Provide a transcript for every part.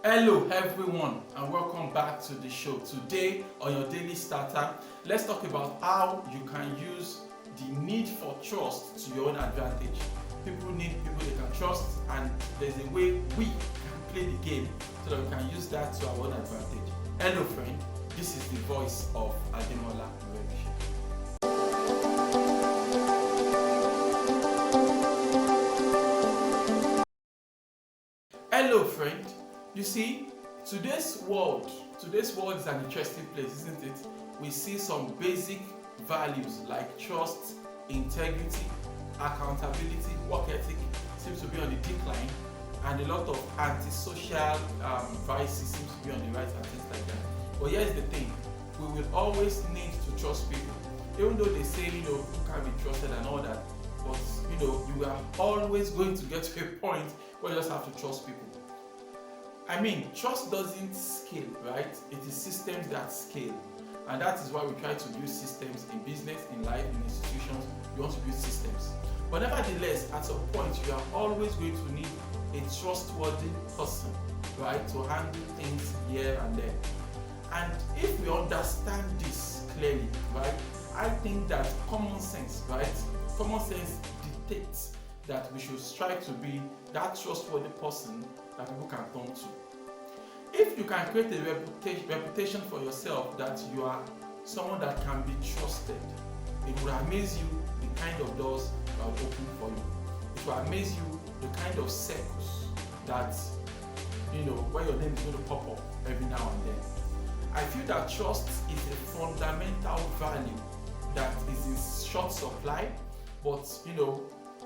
Hello everyone and welcome back to the show. Today on your daily starter, let's talk about how you can use the need for trust to your own advantage. People need people they can trust, and there's a way we can play the game so that we can use that to our own advantage. Hello friend, this is the voice of Ademola Morebise. Hello friend. You see, today's world is an interesting place, isn't it? We see some basic values like trust, integrity, accountability, work ethic seems to be on the decline, and a lot of antisocial vices seems to be on the rise and things like that. But here's the thing, we will always need to trust people. Even though they say, who can be trusted and all that, but you are always going to get to a point where you just have to trust people. Trust doesn't scale, right? It is systems that scale. And that is why we try to build systems in business, in life, in institutions. We want to build systems. But nevertheless, at some point, you are always going to need a trustworthy person, right? To handle things here and there. And if we understand this clearly, right? I think that common sense, right? Common sense dictates that we should strive to be that trustworthy person that people can turn to. If you can create a reputation for yourself that you are someone that can be trusted, it will amaze you the kind of doors that will open for you. It will amaze you the kind of circles that, where your name is going to pop up every now and then. I feel that trust is a fundamental value that is in short supply, but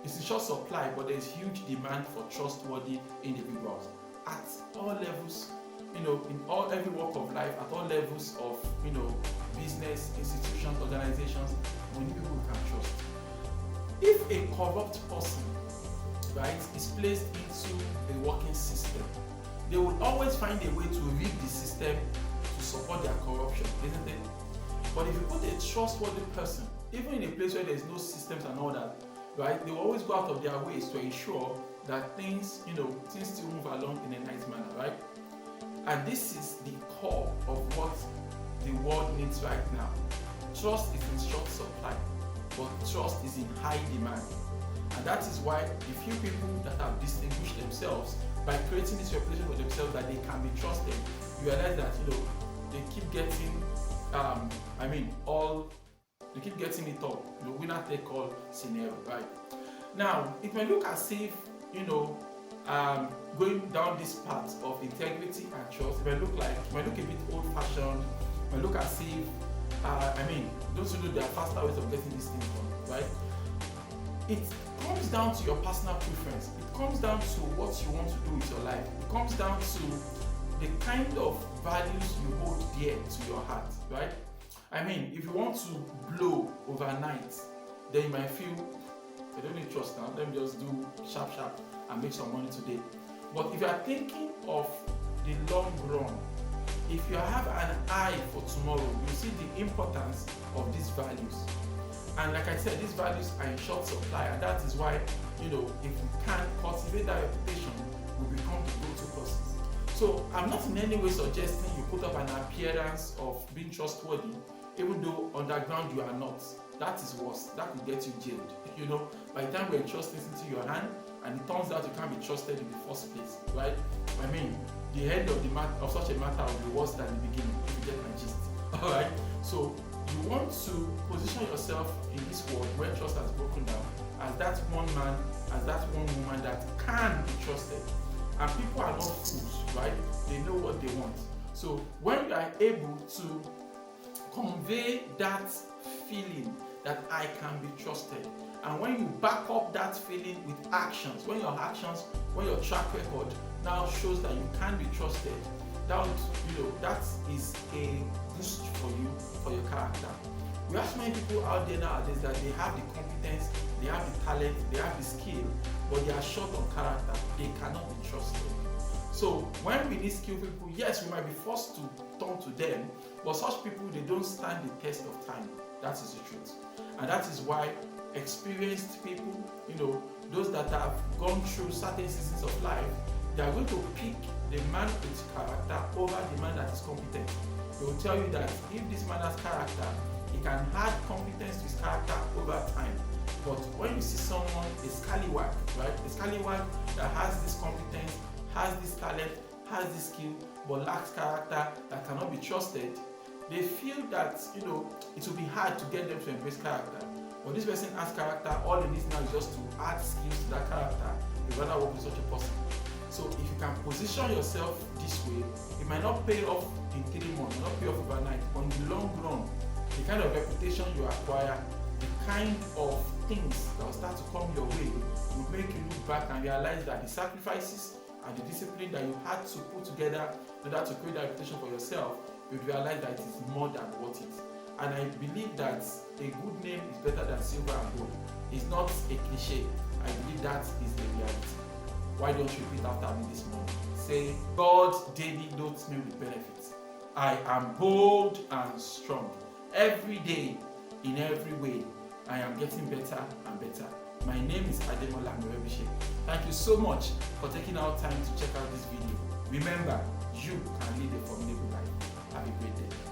it's in short supply, but there's huge demand for trustworthy individuals at all levels, in every walk of life, at all levels of, business, institutions, organizations. We need people we can trust. If a corrupt person, right, is placed into a working system, they will always find a way to rig the system to support their corruption, isn't it? But if you put a trustworthy person, even in a place where there's no systems and all that, right, they will always go out of their ways to ensure that things still move along in a nice manner, right? And this is the core of what the world needs right now. Trust is in short supply, but trust is in high demand. And that is why the few people that have distinguished themselves by creating this reputation for themselves that they can be trusted, you realize that they keep getting they keep getting it all, the winner take all scenario, right? Now, it may look as if, going down this path of integrity and trust, it may look a bit old-fashioned. It may look as if, don't you know there are faster ways of getting these things done, right? It comes down to your personal preference. It comes down to what you want to do with your life. It comes down to the kind of values you hold dear to your heart, right? If you want to blow overnight, then you might feel, I don't need trust now, let me just do sharp and make some money today. But if you are thinking of the long run, if you have an eye for tomorrow, you see the importance of these values. And like I said, these values are in short supply, and that is why, if we can cultivate that reputation, we become the go-to persons. So I'm not in any way suggesting you put up an appearance of being trustworthy, even though underground you are not. That is worse. That could get you jailed. By the time we entrust things into your hand, and it turns out you can't be trusted in the first place, right? The end of such a matter will be worse than the beginning, if you get my gist. All right. So you want to position yourself in this world where trust has broken down as that one man, as that one woman that can be trusted. And people are not fools, right? They know what they want. So when you are able to convey that feeling that I can be trusted, and when you back up that feeling with actions, when your track record now shows that you can be trusted, that is a boost for you, for your character. We have so many people out there nowadays that they have the competence, they have the talent, they have the skill, but they are short on character. They cannot be trusted. So when we need skillful people, yes, we might be forced to turn to them, but such people, they don't stand the test of time. That is the truth. And that is why experienced people, those that have gone through certain seasons of life, they are going to pick the man with character over the man that is competent. They will tell you that if this man has character, he can add competence to his character over time. But when you see someone, a scallywag, right? A scallywag that has this competence, has this talent, has this skill, but lacks character, that cannot be trusted, they feel that, it will be hard to get them to embrace character. But this person has character, all it needs now is just to add skills to that character. You'd rather work with such a person. So if you can position yourself this way, it might not pay off in 3 months, it might not pay off overnight. On the long run, the kind of reputation you acquire, the kind of things that will start to come your way will make you look back and realize that the sacrifices and the discipline that you had to put together in order to create that reputation for yourself, you realize that it is more than worth it. And I believe that a good name is better than silver and gold. It's not a cliche. I believe that is the reality. Why don't you repeat after me this morning? Say, God daily loads me with benefits. I am bold and strong. Every day, in every way, I am getting better and better. My name is Ademola Morebise. Thank you so much for taking out time to check out this video. Remember, you can lead a formidable life. Have a great day.